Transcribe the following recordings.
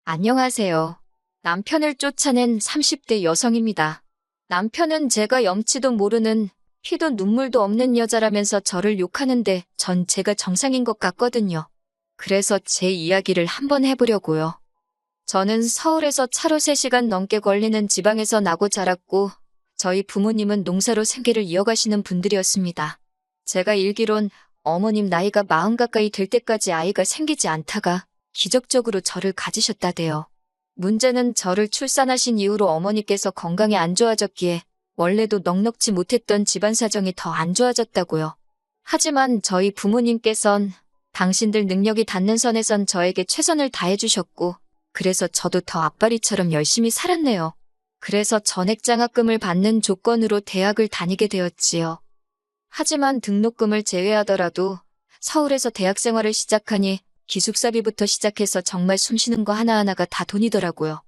안녕하세요. 남편을 쫓아낸 30대 여성입니다. 남편은 제가 염치도 모르는 피도 눈물도 없는 여자라면서 저를 욕하는데 전 제가 정상인 것 같거든요. 그래서 제 이야기를 한번 해보려고요. 저는 서울에서 차로 3시간 넘게 걸리는 지방에서 나고 자랐고 저희 부모님은 농사로 생계를 이어가시는 분들이었습니다. 제가 일기론 어머님 나이가 40 가까이 될 때까지 아이가 생기지 않다가 기적적으로 저를 가지셨다대요. 문제는 저를 출산하신 이후로 어머니께서 건강이 안 좋아졌기에 원래도 넉넉지 못했던 집안 사정이 더 안 좋아졌다고요. 하지만 저희 부모님께선 당신들 능력이 닿는 선에선 저에게 최선을 다해주셨고 그래서 저도 더 앞바리처럼 열심히 살았네요. 그래서 전액장학금을 받는 조건으로 대학을 다니게 되었지요. 하지만 등록금을 제외하더라도 서울에서 대학 생활을 시작하니 기숙사비부터 시작해서 정말 숨쉬는 거 하나하나가 다 돈이더라고요.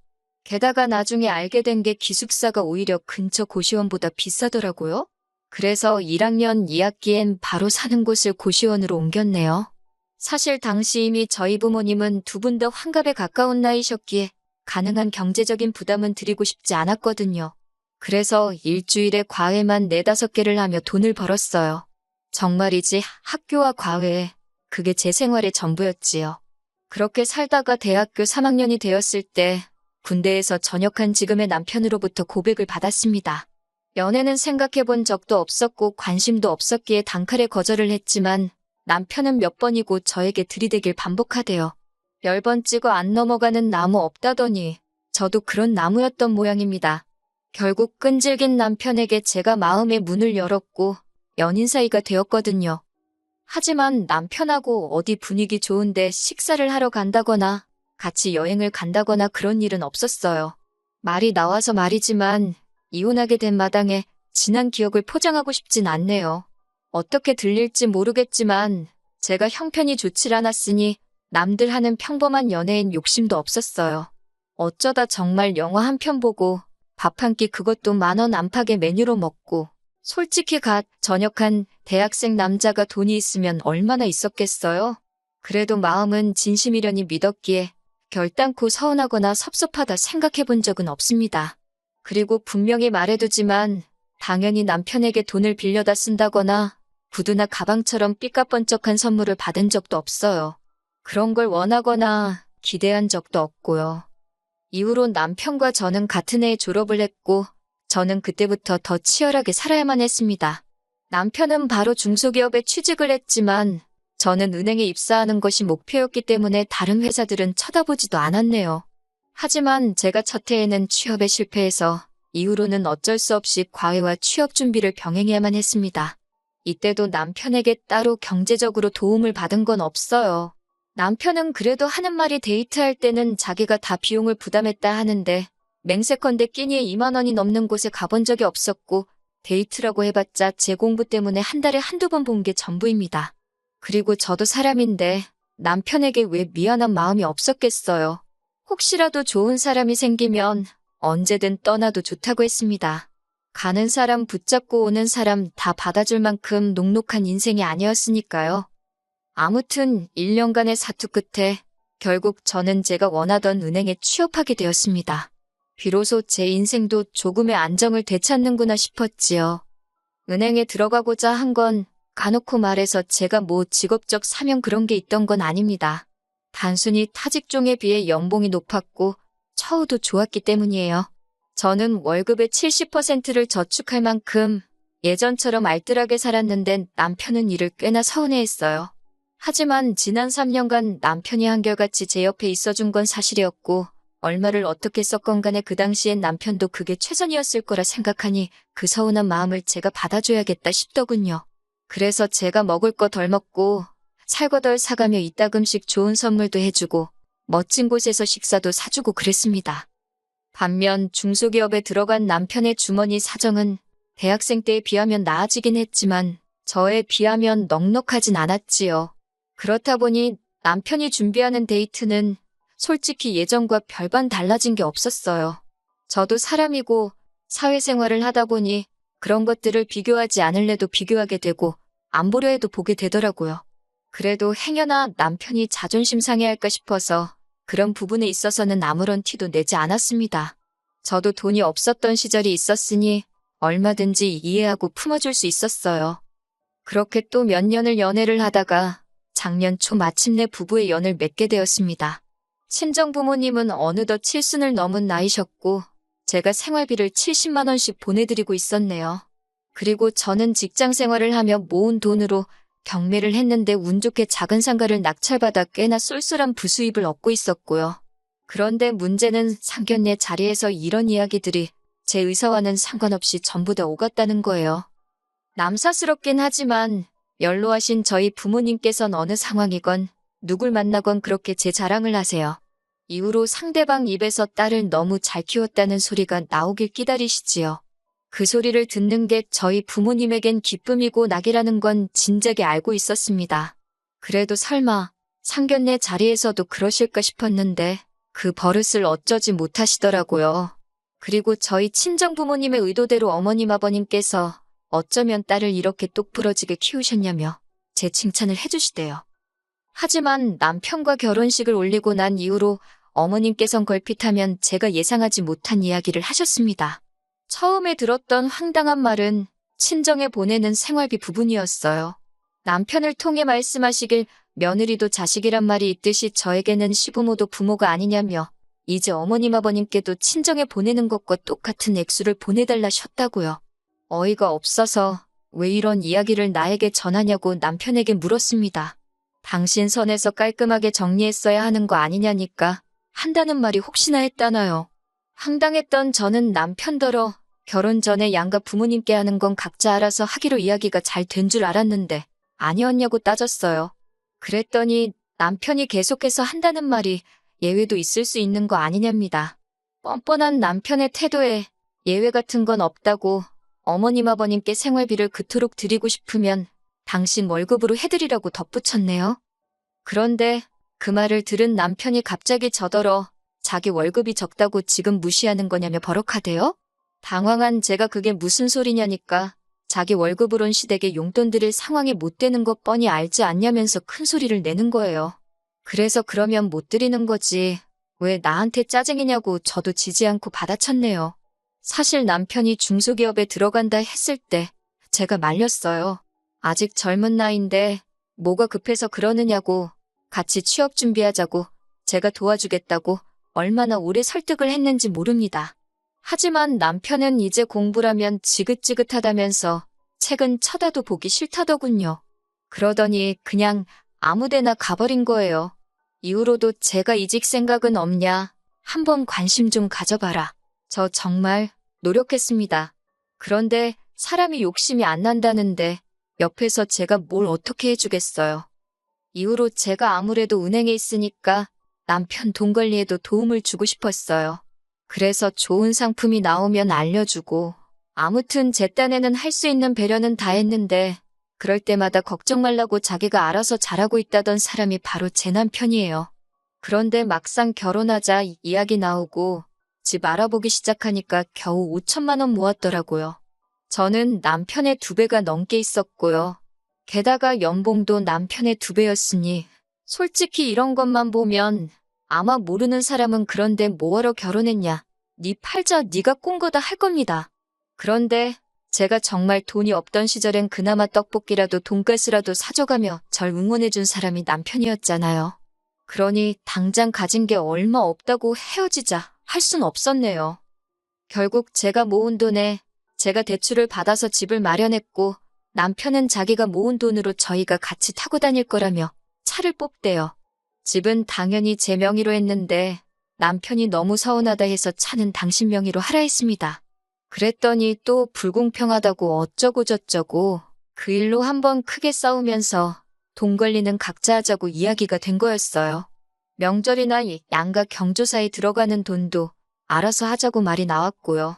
게다가 나중에 알게 된 게 기숙사가 오히려 근처 고시원보다 비싸더라고요. 그래서 1학년 2학기엔 바로 사는 곳을 고시원으로 옮겼네요. 사실 당시 이미 저희 부모님은 두 분 다 환갑에 가까운 나이셨기에 가능한 경제적인 부담은 드리고 싶지 않았거든요. 그래서 일주일에 과외만 4-5개를 하며 돈을 벌었어요. 정말이지 학교와 과외, 그게 제 생활의 전부였지요. 그렇게 살다가 대학교 3학년이 되었을 때 군대에서 전역한 지금의 남편으로부터 고백을 받았습니다. 연애는 생각해본 적도 없었고 관심도 없었기에 단칼에 거절을 했지만 남편은 몇 번이고 저에게 들이대길 반복하대요. 10번 찍어 안 넘어가는 나무 없다더니 저도 그런 나무였던 모양입니다. 결국 끈질긴 남편에게 제가 마음의 문을 열었고 연인 사이가 되었거든요. 하지만 남편하고 어디 분위기 좋은데 식사를 하러 간다거나 같이 여행을 간다거나 그런 일은 없었어요. 말이 나와서 말이지만 이혼하게 된 마당에 지난 기억을 포장하고 싶진 않네요. 어떻게 들릴지 모르겠지만 제가 형편이 좋질 않았으니 남들 하는 평범한 연애엔 욕심도 없었어요. 어쩌다 정말 영화 한 편 보고 밥 한 끼 그것도 10,000원 안팎의 메뉴로 먹고 솔직히 갓 전역한 대학생 남자가 돈이 있으면 얼마나 있었겠어요? 그래도 마음은 진심이려니 믿었기에 결단코 서운하거나 섭섭하다 생각해 본 적은 없습니다. 그리고 분명히 말해두지만 당연히 남편에게 돈을 빌려다 쓴다거나 구두나 가방처럼 삐까뻔쩍한 선물을 받은 적도 없어요. 그런 걸 원하거나 기대한 적도 없고요. 이후로 남편과 저는 같은 해에 졸업을 했고 저는 그때부터 더 치열하게 살아야만 했습니다. 남편은 바로 중소기업에 취직을 했지만 저는 은행에 입사하는 것이 목표였기 때문에 다른 회사들은 쳐다보지도 않았네요. 하지만 제가 첫 해에는 취업에 실패해서 이후로는 어쩔 수 없이 과외와 취업 준비를 병행해야만 했습니다. 이때도 남편에게 따로 경제적으로 도움을 받은 건 없어요. 남편은 그래도 하는 말이 데이트할 때는 자기가 다 비용을 부담했다 하는데 맹세컨대 끼니에 20,000원이 넘는 곳에 가본 적이 없었고 데이트라고 해봤자 제 공부 때문에 한 달에 한두 번 본 게 전부입니다. 그리고 저도 사람인데 남편에게 왜 미안한 마음이 없었겠어요. 혹시라도 좋은 사람이 생기면 언제든 떠나도 좋다고 했습니다. 가는 사람 붙잡고 오는 사람 다 받아줄 만큼 녹록한 인생이 아니었으니까요. 아무튼 1년간의 사투 끝에 결국 저는 제가 원하던 은행에 취업하게 되었습니다. 비로소 제 인생도 조금의 안정을 되찾는구나 싶었지요. 은행에 들어가고자 한 건 가놓고 말해서 제가 뭐 직업적 사명 그런 게 있던 건 아닙니다. 단순히 타직종에 비해 연봉이 높았고 처우도 좋았기 때문이에요. 저는 월급의 70%를 저축할 만큼 예전처럼 알뜰하게 살았는데 남편은 이를 꽤나 서운해했어요. 하지만 지난 3년간 남편이 한결같이 제 옆에 있어준 건 사실이었고 얼마를 어떻게 썼건 간에 그 당시엔 남편도 그게 최선이었을 거라 생각하니 그 서운한 마음을 제가 받아줘야겠다 싶더군요. 그래서 제가 먹을 거 덜 먹고 살 거 덜 사가며 이따금씩 좋은 선물도 해주고 멋진 곳에서 식사도 사주고 그랬습니다. 반면 중소기업에 들어간 남편의 주머니 사정은 대학생 때에 비하면 나아지긴 했지만 저에 비하면 넉넉하진 않았지요. 그렇다 보니 남편이 준비하는 데이트는 솔직히 예전과 별반 달라진 게 없었어요. 저도 사람이고 사회생활을 하다 보니 그런 것들을 비교하지 않을래도 비교하게 되고 안 보려 해도 보게 되더라고요. 그래도 행여나 남편이 자존심 상해할까 싶어서 그런 부분에 있어서는 아무런 티도 내지 않았습니다. 저도 돈이 없었던 시절이 있었으니 얼마든지 이해하고 품어줄 수 있었어요. 그렇게 또 몇 년을 연애를 하다가 작년 초 마침내 부부의 연을 맺게 되었습니다. 친정 부모님은 어느덧 칠순을 넘은 나이셨고 제가 생활비를 70만 원씩 보내드리고 있었네요. 그리고 저는 직장 생활을 하며 모은 돈으로 경매를 했는데 운 좋게 작은 상가를 낙찰받아 꽤나 쏠쏠한 부수입을 얻고 있었고요. 그런데 문제는 상견례 자리에서 이런 이야기들이 제 의사와는 상관없이 전부 다 오갔다는 거예요. 남사스럽긴 하지만 연로하신 저희 부모님께선 어느 상황이건 누굴 만나건 그렇게 제 자랑을 하세요. 이후로 상대방 입에서 딸을 너무 잘 키웠다는 소리가 나오길 기다리시지요. 그 소리를 듣는 게 저희 부모님에겐 기쁨이고 낙이라는 건 진작에 알고 있었습니다. 그래도 설마 상견례 자리에서도 그러실까 싶었는데 그 버릇을 어쩌지 못하시더라고요. 그리고 저희 친정 부모님의 의도대로 어머님 아버님께서 어쩌면 딸을 이렇게 똑부러지게 키우셨냐며 제 칭찬을 해주시대요. 하지만 남편과 결혼식을 올리고 난 이후로 어머님께선 걸핏하면 제가 예상하지 못한 이야기를 하셨습니다. 처음에 들었던 황당한 말은 친정에 보내는 생활비 부분이었어요. 남편을 통해 말씀하시길 며느리도 자식이란 말이 있듯이 저에게는 시부모도 부모가 아니냐며 이제 어머님 아버님께도 친정에 보내는 것과 똑같은 액수를 보내달라셨다고요. 어이가 없어서 왜 이런 이야기를 나에게 전하냐고 남편에게 물었습니다. 당신 선에서 깔끔하게 정리했어야 하는 거 아니냐니까 한다는 말이 혹시나 했다나요. 황당했던 저는 남편더러 결혼 전에 양가 부모님께 하는 건 각자 알아서 하기로 이야기가 잘 된 줄 알았는데 아니었냐고 따졌어요. 그랬더니 남편이 계속해서 한다는 말이 예외도 있을 수 있는 거 아니냐입니다. 뻔뻔한 남편의 태도에 예외 같은 건 없다고 어머님 아버님께 생활비를 그토록 드리고 싶으면 당신 월급으로 해드리라고 덧붙였네요. 그런데 그 말을 들은 남편이 갑자기 저더러 자기 월급이 적다고 지금 무시하는 거냐며 버럭하대요. 당황한 제가 그게 무슨 소리냐니까 자기 월급으론 시댁에 용돈 드릴 상황이 못 되는 것 뻔히 알지 않냐면서 큰 소리를 내는 거예요. 그래서 그러면 못 드리는 거지. 왜 나한테 짜증이냐고 저도 지지 않고 받아쳤네요. 사실 남편이 중소기업에 들어간다 했을 때 제가 말렸어요. 아직 젊은 나이인데 뭐가 급해서 그러느냐고 같이 취업 준비하자고 제가 도와주겠다고 얼마나 오래 설득을 했는지 모릅니다. 하지만 남편은 이제 공부라면 지긋지긋하다면서 책은 쳐다도 보기 싫다더군요. 그러더니 그냥 아무데나 가버린 거예요. 이후로도 제가 이직 생각은 없냐? 한번 관심 좀 가져봐라. 저 정말 노력했습니다. 그런데 사람이 욕심이 안 난다는데 옆에서 제가 뭘 어떻게 해주겠어요. 이후로 제가 아무래도 은행에 있으니까 남편 돈 관리에도 도움을 주고 싶었어요. 그래서 좋은 상품이 나오면 알려주고 아무튼 제 딴에는 할 수 있는 배려는 다 했는데 그럴 때마다 걱정 말라고 자기가 알아서 잘하고 있다던 사람이 바로 제 남편이에요. 그런데 막상 결혼하자 이야기 나오고 집 알아보기 시작하니까 겨우 5천만 원 모았더라고요. 저는 남편의 2배가 넘게 있었고요. 게다가 연봉도 남편의 2배였으니 솔직히 이런 것만 보면 아마 모르는 사람은 그런데 뭐하러 결혼했냐. 네 팔자 네가 꼰 거다 할 겁니다. 그런데 제가 정말 돈이 없던 시절엔 그나마 떡볶이라도 돈가스라도 사줘가며 절 응원해준 사람이 남편이었잖아요. 그러니 당장 가진 게 얼마 없다고 헤어지자 할 순 없었네요. 결국 제가 모은 돈에 제가 대출을 받아서 집을 마련했고 남편은 자기가 모은 돈으로 저희가 같이 타고 다닐 거라며 차를 뽑대요. 집은 당연히 제 명의로 했는데 남편이 너무 서운하다 해서 차는 당신 명의로 하라 했습니다. 그랬더니 또 불공평하다고 어쩌고 저쩌고 그 일로 한번 크게 싸우면서 돈 관리는 각자 하자고 이야기가 된 거였어요. 명절이나 양가 경조사에 들어가는 돈도 알아서 하자고 말이 나왔고요.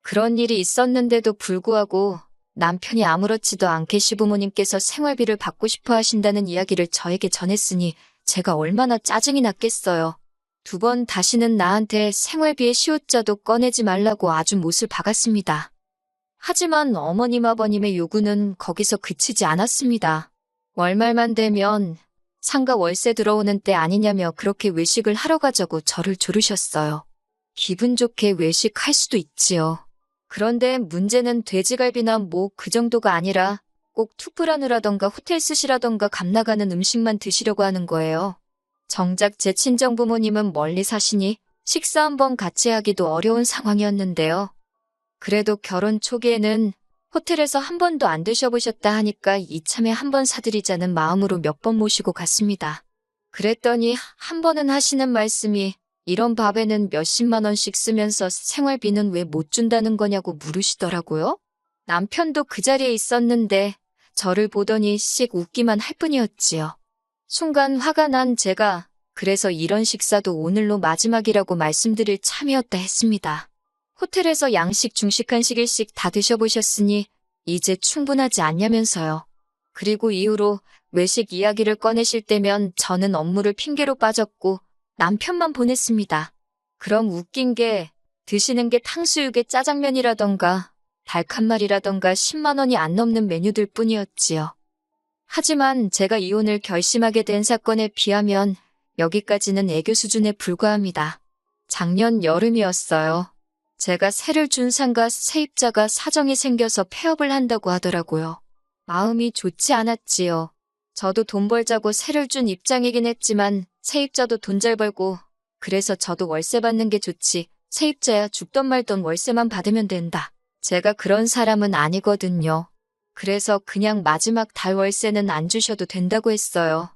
그런 일이 있었는데도 불구하고 남편이 아무렇지도 않게 시부모님께서 생활비를 받고 싶어 하신다는 이야기를 저에게 전했으니 제가 얼마나 짜증이 났겠어요. 2번 다시는 나한테 생활비의 시옷자도 꺼내지 말라고 아주 못을 박았습니다. 하지만 어머님 아버님의 요구는 거기서 그치지 않았습니다. 월말만 되면 상가 월세 들어오는 때 아니냐며 그렇게 외식을 하러 가자고 저를 조르셨어요. 기분 좋게 외식할 수도 있지요. 그런데 문제는 돼지갈비나 뭐 그 정도가 아니라 꼭 투프라누라던가 호텔 스시라던가 값 나가는 음식만 드시려고 하는 거예요. 정작 제 친정 부모님은 멀리 사시니 식사 한번 같이 하기도 어려운 상황이었는데요. 그래도 결혼 초기에는 호텔에서 한 번도 안 드셔보셨다 하니까 이참에 한 번 사드리자는 마음으로 몇 번 모시고 갔습니다. 그랬더니 한 번은 하시는 말씀이 이런 밥에는 몇십만 원씩 쓰면서 생활비는 왜 못 준다는 거냐고 물으시더라고요. 남편도 그 자리에 있었는데 저를 보더니 씩 웃기만 할 뿐이었지요. 순간 화가 난 제가 그래서 이런 식사도 오늘로 마지막이라고 말씀드릴 참이었다 했습니다. 호텔에서 양식, 중식, 한식일식 다 드셔보셨으니 이제 충분하지 않냐면서요. 그리고 이후로 외식 이야기를 꺼내실 때면 저는 업무를 핑계로 빠졌고 남편만 보냈습니다. 그럼 웃긴 게 드시는 게 탕수육에 짜장면이라던가 닭 한 마리라던가 10만 원이 안 넘는 메뉴들 뿐이었지요. 하지만 제가 이혼을 결심하게 된 사건에 비하면 여기까지는 애교 수준에 불과합니다. 작년 여름이었어요. 제가 세를 준 상가 세입자가 사정이 생겨서 폐업을 한다고 하더라고요. 마음이 좋지 않았지요. 저도 돈 벌자고 세를 준 입장이긴 했지만 세입자도 돈 잘 벌고 그래서 저도 월세 받는 게 좋지 세입자야 죽던 말던 월세만 받으면 된다. 제가 그런 사람은 아니거든요. 그래서 그냥 마지막 달 월세는 안 주셔도 된다고 했어요.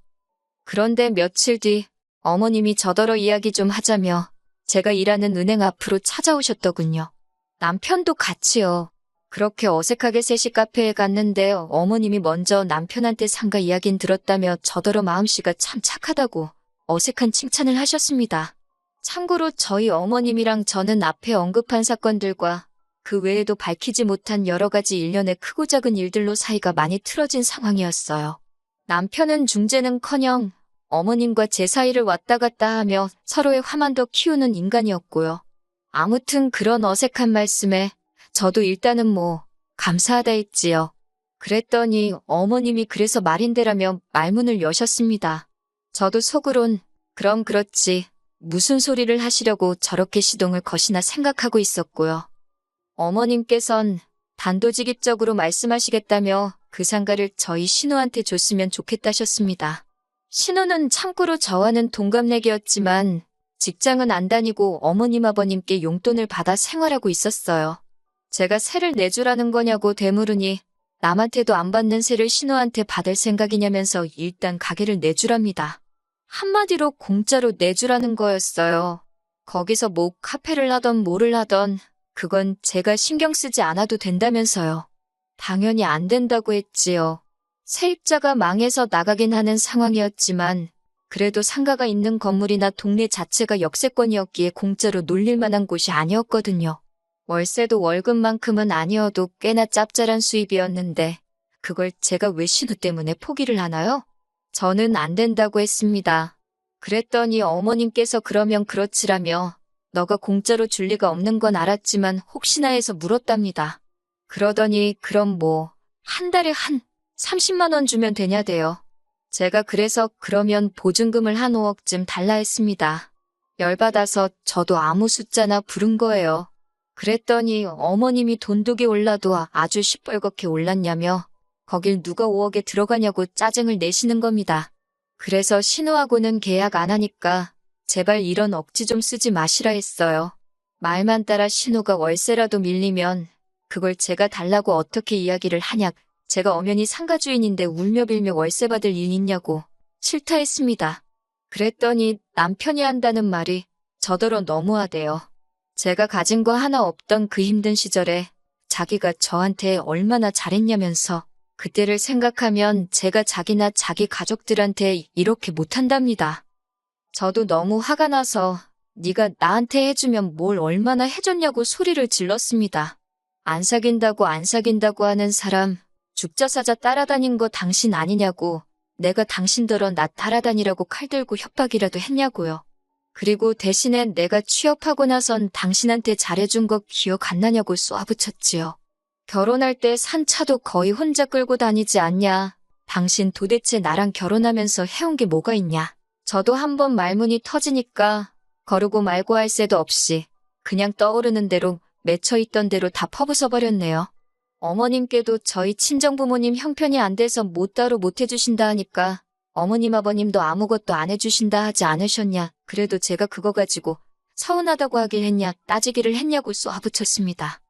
그런데 며칠 뒤 어머님이 저더러 이야기 좀 하자며 제가 일하는 은행 앞으로 찾아오셨더군요. 남편도 같이요. 그렇게 어색하게 셋이 카페에 갔는데 어머님이 먼저 남편한테 상가 이야긴 들었다며 저더러 마음씨가 참 착하다고 어색한 칭찬을 하셨습니다. 참고로 저희 어머님이랑 저는 앞에 언급한 사건들과 그 외에도 밝히지 못한 여러 가지 일련의 크고 작은 일들로 사이가 많이 틀어진 상황이었어요. 남편은 중재는커녕 어머님과 제 사이를 왔다 갔다 하며 서로의 화만 더 키우는 인간이었고요. 아무튼 그런 어색한 말씀에 저도 일단은 뭐 감사하다 했지요. 그랬더니 어머님이 그래서 말인데라며 말문을 여셨습니다. 저도 속으론 그럼 그렇지 무슨 소리를 하시려고 저렇게 시동을 거시나 생각하고 있었고요. 어머님께선 단도직입적으로 말씀하시겠다며 그 상가를 저희 신우한테 줬으면 좋겠다셨습니다. 신우는 참고로 저와는 동갑내기였지만 직장은 안 다니고 어머님 아버님께 용돈을 받아 생활하고 있었어요. 제가 세를 내주라는 거냐고 되물으니 남한테도 안 받는 세를 신우한테 받을 생각이냐면서 일단 가게를 내주랍니다. 한마디로 공짜로 내주라는 거였어요. 거기서 뭐 카페를 하던 뭐를 하던 그건 제가 신경 쓰지 않아도 된다면서요. 당연히 안 된다고 했지요. 세입자가 망해서 나가긴 하는 상황이었지만 그래도 상가가 있는 건물이나 동네 자체가 역세권이었기에 공짜로 놀릴 만한 곳이 아니었거든요. 월세도 월급만큼은 아니어도 꽤나 짭짤한 수입이었는데 그걸 제가 왜 신우 때문에 포기를 하나요? 저는 안 된다고 했습니다. 그랬더니 어머님께서 그러면 그렇지라며 너가 공짜로 줄 리가 없는 건 알았지만 혹시나 해서 물었답니다. 그러더니 그럼 뭐 한 달에 한 30만 원 주면 되냐대요. 제가 그래서 그러면 보증금을 한 5억쯤 달라 했습니다. 열받아서 저도 아무 숫자나 부른 거예요. 그랬더니 어머님이 돈독이 올라도 아주 시뻘겋게 올랐냐며 거길 누가 5억에 들어가냐고 짜증을 내시는 겁니다. 그래서 신우하고는 계약 안 하니까 제발 이런 억지 좀 쓰지 마시라 했어요. 말만 따라 신우가 월세라도 밀리면 그걸 제가 달라고 어떻게 이야기를 하냐. 제가 엄연히 상가 주인인데 울며 빌며 월세 받을 일 있냐고 싫다 했습니다. 그랬더니 남편이 한다는 말이 저더러 너무하대요. 제가 가진 거 하나 없던 그 힘든 시절에 자기가 저한테 얼마나 잘했냐면서 그때를 생각하면 제가 자기나 자기 가족들한테 이렇게 못한답니다. 저도 너무 화가 나서 네가 나한테 해주면 뭘 얼마나 해줬냐고 소리를 질렀습니다. 안 사귄다고 안 사귄다고 하는 사람 죽자 사자 따라다닌 거 당신 아니냐고 내가 당신더러 나 따라다니라고 칼 들고 협박이라도 했냐고요. 그리고 대신에 내가 취업하고 나선 당신한테 잘해준 거 기억 안 나냐고 쏘아붙였지요. 결혼할 때 산 차도 거의 혼자 끌고 다니지 않냐. 당신 도대체 나랑 결혼하면서 해온 게 뭐가 있냐? 저도 한번 말문이 터지니까 거르고 말고 할 새도 없이 그냥 떠오르는 대로 맺혀있던 대로 다 퍼부숴버렸네요. 어머님께도 저희 친정부모님 형편이 안 돼서 못 따로 못 해주신다 하니까 어머님 아버님도 아무것도 안 해주신다 하지 않으셨냐. 그래도 제가 그거 가지고 서운하다고 하길 했냐 따지기를 했냐고 쏘아붙였습니다.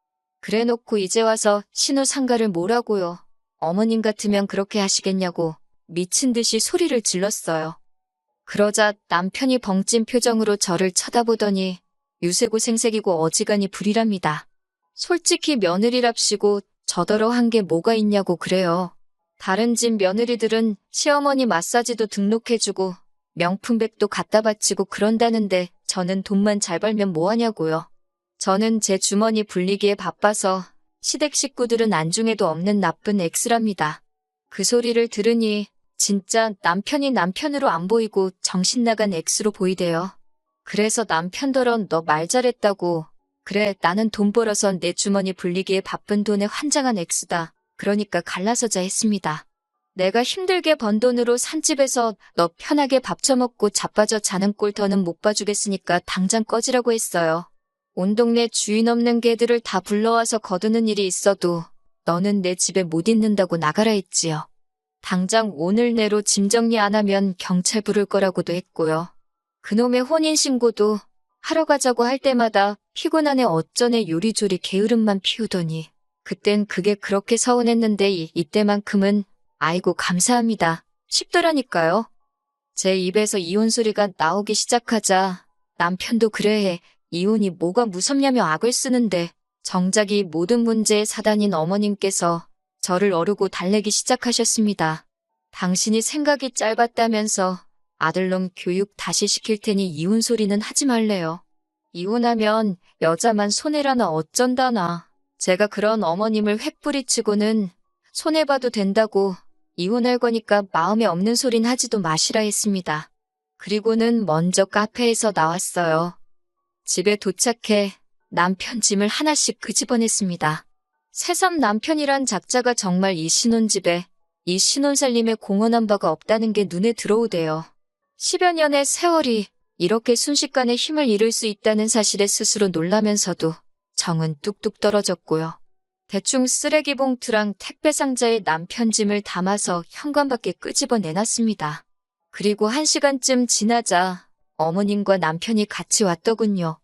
그래놓고 이제 와서 신우 상가를 뭐라고요. 어머님 같으면 그렇게 하시겠냐고 미친 듯이 소리를 질렀어요. 그러자 남편이 벙찐 표정으로 저를 쳐다보더니 유세고생색이고 어지간히 불이랍니다. 솔직히 며느리랍시고 저더러 한 게 뭐가 있냐고 그래요. 다른 집 며느리들은 시어머니 마사지도 등록해주고 명품백도 갖다 바치고 그런다는데 저는 돈만 잘 벌면 뭐하냐고요. 저는 제 주머니 불리기에 바빠서 시댁 식구들은 안중에도 없는 나쁜 엑스랍니다. 그 소리를 들으니 진짜 남편이 남편으로 안 보이고 정신 나간 엑스로 보이대요. 그래서 남편더러 너 말 잘했다고. 그래 나는 돈 벌어서 내 주머니 불리기에 바쁜 돈에 환장한 엑스다. 그러니까 갈라서자 했습니다. 내가 힘들게 번 돈으로 산집에서 너 편하게 밥 처먹고 자빠져 자는 꼴 더는 못 봐주겠으니까 당장 꺼지라고 했어요. 온 동네 주인 없는 개들을 다 불러와서 거두는 일이 있어도 너는 내 집에 못 있는다고 나가라 했지요. 당장 오늘 내로 짐 정리 안 하면 경찰 부를 거라고도 했고요. 그놈의 혼인신고도 하러 가자고 할 때마다 피곤하네 어쩌네 요리조리 게으름만 피우더니 그땐 그게 그렇게 서운했는데 이때만큼은 아이고 감사합니다 싶더라니까요. 제 입에서 이혼 소리가 나오기 시작하자 남편도 그래 해. 이혼이 뭐가 무섭냐며 악을 쓰는데 정작 이 모든 문제의 사단인 어머님께서 저를 어르고 달래기 시작하셨습니다. 당신이 생각이 짧았다면서 아들놈 교육 다시 시킬 테니 이혼 소리는 하지 말래요. 이혼하면 여자만 손해라나 어쩐다나. 제가 그런 어머님을 횃부리치고는 손해봐도 된다고 이혼할 거니까 마음에 없는 소린 하지도 마시라 했습니다. 그리고는 먼저 카페에서 나왔어요. 집에 도착해 남편 짐을 하나씩 끄집어냈습니다. 새삼 남편이란 작자가 정말 이 신혼집에 이 신혼살림에 공헌한 바가 없다는 게 눈에 들어오대요. 10여 년의 세월이 이렇게 순식간에 힘을 잃을 수 있다는 사실에 스스로 놀라면서도 정은 뚝뚝 떨어졌고요. 대충 쓰레기 봉투랑 택배 상자에 남편 짐을 담아서 현관밖에 끄집어 내놨습니다. 그리고 1시간쯤 지나자 어머님과 남편이 같이 왔더군요.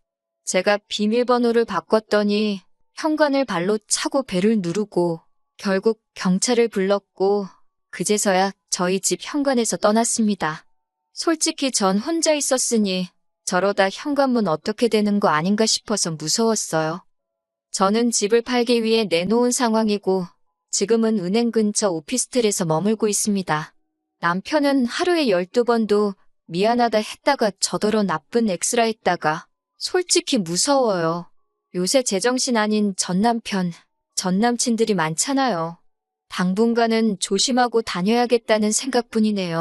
제가 비밀번호를 바꿨더니 현관을 발로 차고 벨을 누르고 결국 경찰을 불렀고 그제서야 저희 집 현관에서 떠났습니다. 솔직히 전 혼자 있었으니 저러다 현관문 어떻게 되는 거 아닌가 싶어서 무서웠어요. 저는 집을 팔기 위해 내놓은 상황이고 지금은 은행 근처 오피스텔에서 머물고 있습니다. 남편은 하루에 12번도 미안하다 했다가 저더러 나쁜 엑스라 했다가 솔직히 무서워요. 요새 제정신 아닌 전남편, 전남친들이 많잖아요. 당분간은 조심하고 다녀야겠다는 생각뿐이네요.